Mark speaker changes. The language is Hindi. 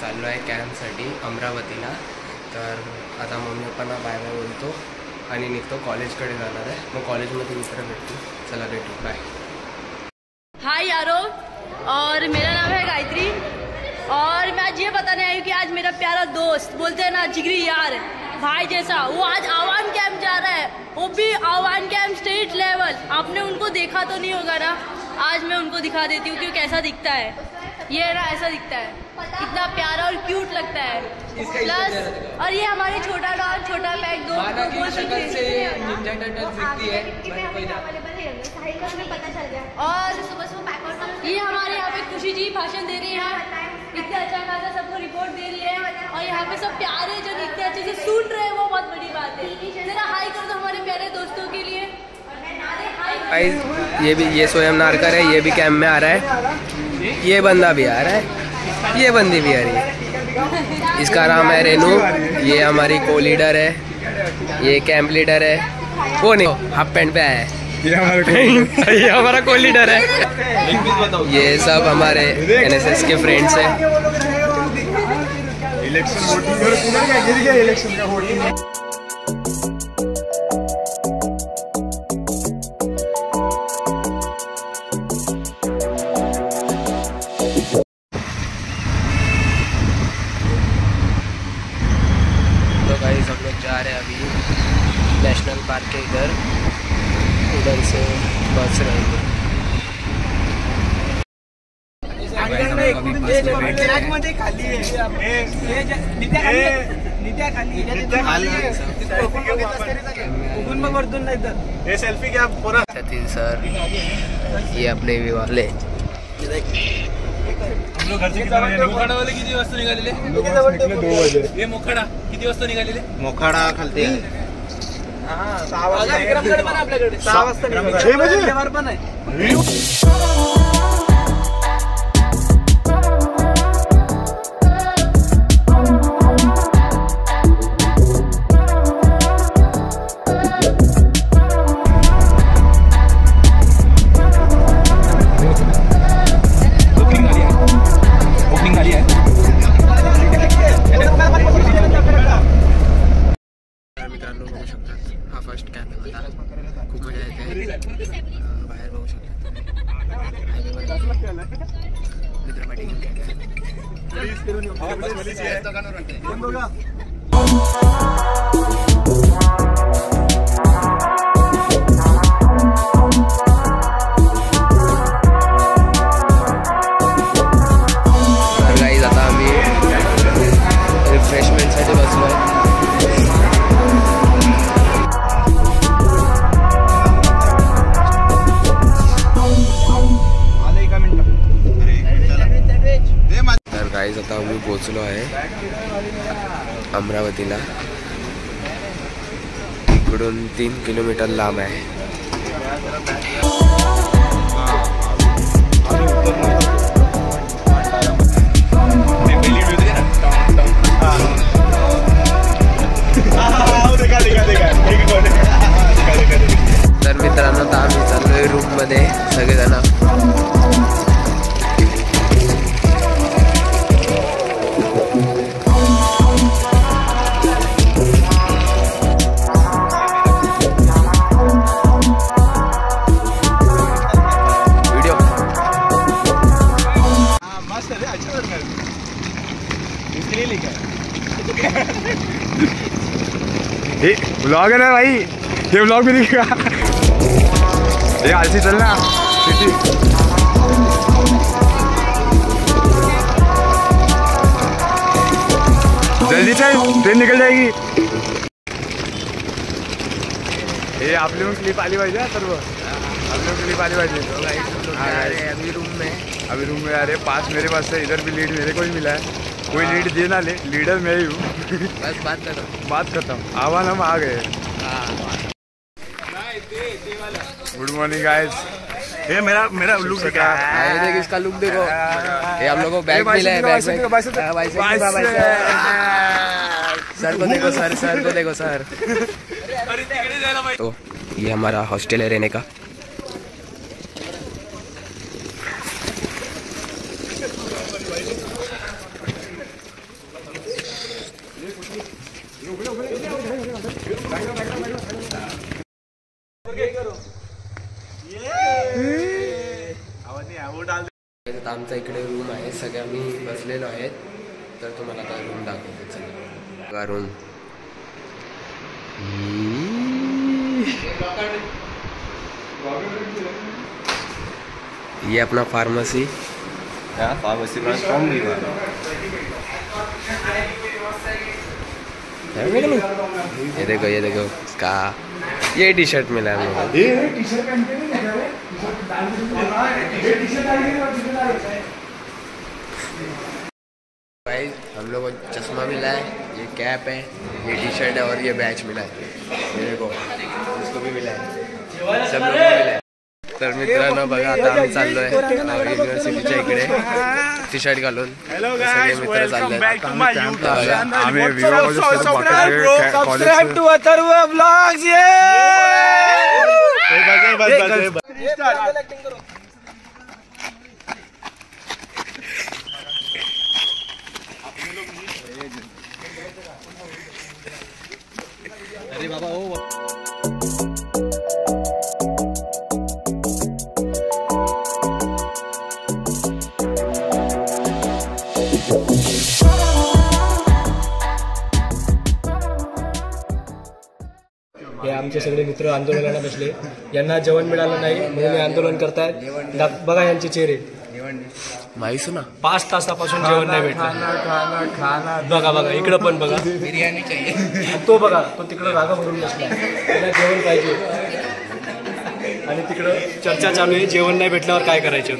Speaker 1: चाललो आहे कॅम्पसाठी अमरावतीला. तर आता मम्मी पप्पांना बाय बाय बोलतो आणि निघतो, कॉलेजकडे जाणार आहे. मग कॉलेजमध्ये मित्र भेटतो. चला भेटू, बाय.
Speaker 2: हाय यारो, और मेरा नाम है गायत्री और मैं आज ये बताने आई हूँ कि आज मेरा प्यारा दोस्त, बोलते हैं ना जिगरी यार, भाई जैसा, वो आज आह्वान कैंप जा रहा है. वो भी आह्वान कैंप स्टेट लेवल. आपने उनको देखा तो नहीं होगा ना, आज मैं उनको दिखा देती हूँ कि कैसा दिखता है. ये ना ऐसा दिखता है, इतना प्यारा और क्यूट लगता है. प्लस और ये हमारे छोटा डॉग, छोटा पैक दो और ये हमारे यहाँ पे खुशी जी भाषण दे रही है. इतने अच्छा खासा सबको रिपोर्ट दे रही है और यहाँ पे सब प्यारे जो इतने अच्छे से सुन रहे हैं, वो बहुत बड़ी बात है. जरा हाई कर दो हमारे प्यारे दोस्तों के लिए.
Speaker 1: ये भी, ये स्वयं नारकर है, ये भी कैंप में आ रहा है. ये बंदा भी आ रहा है, ये बंदी भी आ रही है. इसका नाम है रेनू. ये हमारी को लीडर है, ये कैंप लीडर है. वो नहीं, हाफ पैंट पे आया है. ये हमारा को लीडर है. ये सब हमारे NSS के फ्रेंड्स हैं. तो गाइस हम लोग जा रहे हैं अभी नेशनल पार्क के इधर. उधर से बस रहेगी. सतीश सर, ये अपने भी वाले.
Speaker 3: मोखाडा वाले किती वाजता निघालेले? 2 वाजे. हे मोखाडा किती वाजता निघालेले? मोखाडा खालते 6 वाजता. विक्रमगड पण आपल्याकडे 6 वाजता निघाले. पण आहे.
Speaker 1: मित्रांनो बघू शकतात, हा फर्स्ट कॅम्प होता. खूप मजा येते. बाहेर बघू शकतात मित्र मीटिंग. गाईज आता आम्ही रिफ्रेशमेंटसाठी बसलो. गाइस आता आम्ही पोहोचलो आहे अमरावतीला. इकडून 3 किलोमीटर लांब आहे. तर मित्रांनो आता आम्ही चाललोय रूम मध्ये सगळेजण.
Speaker 4: ये व्लॉग है ना भाई, ये व्लॉग भी दिखेगा. ये आलसी चलना जल्दी चल, ट्रेन निकल जाएगी. ये आपले मग क्लिप आली पाहिजे सर्व. आपले क्लिप आली पाहिजे.
Speaker 1: अभी रूम में
Speaker 4: आ रहे. 5 मेरे पास है, इधर भी लीड मेरे को ही मिला है. कोई लीड दे ना ले, लीडर मैं ही हूँ.
Speaker 1: बस बात खत्म.
Speaker 4: आवान हम आ गए. Good morning guys. ये मेरा लुक देखा.
Speaker 1: देख इसका लुक देखो. ये हम लोग को बैग मिला है. बैग सर को देखो, सर को देखो सर. तो ये हमारा हॉस्टल है रहने का. आम्ही बसलेलो आहेत, तर तुम्हाला आता रूम दाखवतो. चला रूम. ये अपना फार्मेसी.
Speaker 3: फार्मेसी का फॉर्म भी
Speaker 1: ये देखो इसका ये टी शर्ट मिला है हम भाई. हम लोग को चश्मा मिला है, ये कैप है, ये टी शर्ट है और ये बैच मिला है. मेरे को इसको भी मिला है, सब लोग को मिला है. तर मित्रांनो बघा आता आम्ही चाललोय युनिव्हर्सिटीच्या इकडे टी शर्ट घालून. सगळे मित्र चालले.
Speaker 3: अरे बाबा ओ
Speaker 5: हे आमचे सगळे मित्र आंदोलनाला बसले. यांना जेवण मिळालं नाही म्हणून हे आंदोलन करतायत. बघा यांचे चेहरे.
Speaker 1: माहिती सुना
Speaker 5: 5 तासापासून जेवण नाही भेटलं. बघा बघा इकडं पण बघा बिर्याणी चाहिए. तो बघा तो तिकडं रागा भरून बसला. त्याला जेवण पाहिजे आणि तिकडं चर्चा चालू आहे जेवण नाही भेटल्यावर काय करायचं.